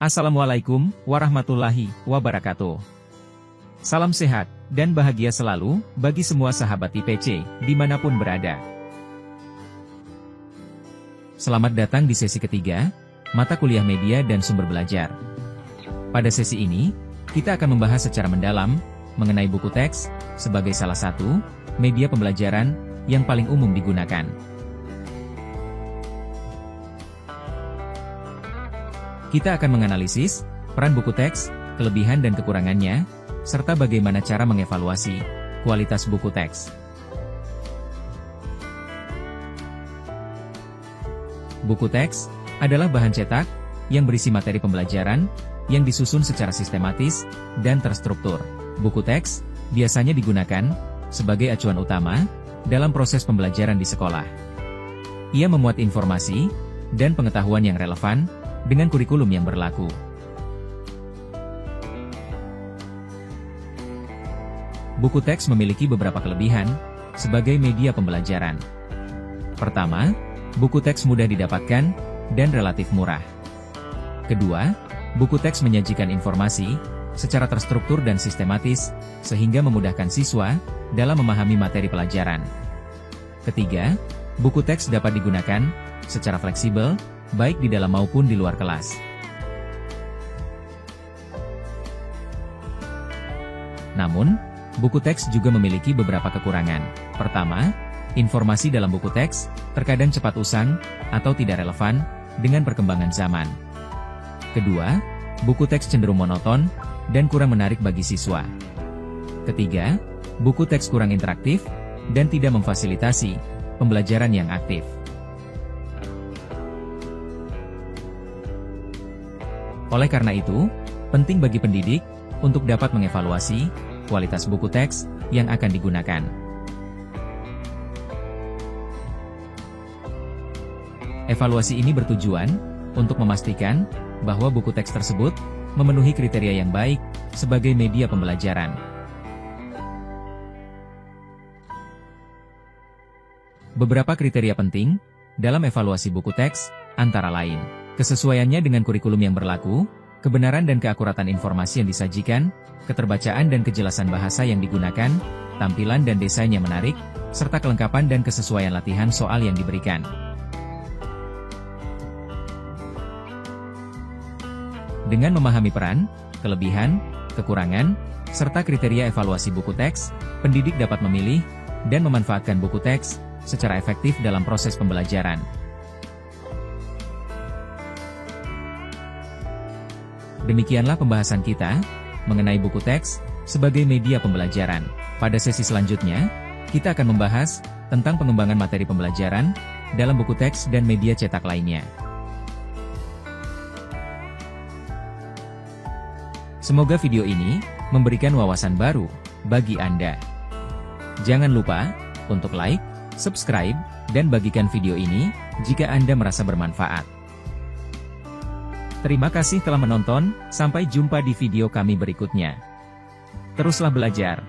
Assalamualaikum warahmatullahi wabarakatuh. Salam sehat dan bahagia selalu bagi semua sahabat IPC dimanapun berada. Selamat datang di sesi ketiga, mata kuliah media dan sumber belajar. Pada sesi ini, kita akan membahas secara mendalam mengenai buku teks sebagai salah satu media pembelajaran yang paling umum digunakan. Kita akan menganalisis peran buku teks, kelebihan dan kekurangannya, serta bagaimana cara mengevaluasi kualitas buku teks. Buku teks adalah bahan cetak yang berisi materi pembelajaran yang disusun secara sistematis dan terstruktur. Buku teks biasanya digunakan sebagai acuan utama dalam proses pembelajaran di sekolah. Ia memuat informasi dan pengetahuan yang relevan dengan kurikulum yang berlaku. Buku teks memiliki beberapa kelebihan sebagai media pembelajaran. Pertama, buku teks mudah didapatkan dan relatif murah. Kedua, buku teks menyajikan informasi secara terstruktur dan sistematis, sehingga memudahkan siswa dalam memahami materi pelajaran. Ketiga, buku teks dapat digunakan secara fleksibel, baik di dalam maupun di luar kelas. Namun, buku teks juga memiliki beberapa kekurangan. Pertama, informasi dalam buku teks terkadang cepat usang atau tidak relevan dengan perkembangan zaman. Kedua, buku teks cenderung monoton dan kurang menarik bagi siswa. Ketiga, buku teks kurang interaktif dan tidak memfasilitasi pembelajaran yang aktif. Oleh karena itu, penting bagi pendidik untuk dapat mengevaluasi kualitas buku teks yang akan digunakan. Evaluasi ini bertujuan untuk memastikan bahwa buku teks tersebut memenuhi kriteria yang baik sebagai media pembelajaran. Beberapa kriteria penting dalam evaluasi buku teks antara lain: kesesuaiannya dengan kurikulum yang berlaku, kebenaran dan keakuratan informasi yang disajikan, keterbacaan dan kejelasan bahasa yang digunakan, tampilan dan desain yang menarik, serta kelengkapan dan kesesuaian latihan soal yang diberikan. Dengan memahami peran, kelebihan, kekurangan, serta kriteria evaluasi buku teks, pendidik dapat memilih dan memanfaatkan buku teks secara efektif dalam proses pembelajaran. Demikianlah pembahasan kita mengenai buku teks sebagai media pembelajaran. Pada sesi selanjutnya, kita akan membahas tentang pengembangan materi pembelajaran dalam buku teks dan media cetak lainnya. Semoga video ini memberikan wawasan baru bagi Anda. Jangan lupa untuk like, subscribe, dan bagikan video ini jika Anda merasa bermanfaat. Terima kasih telah menonton, sampai jumpa di video kami berikutnya. Teruslah belajar.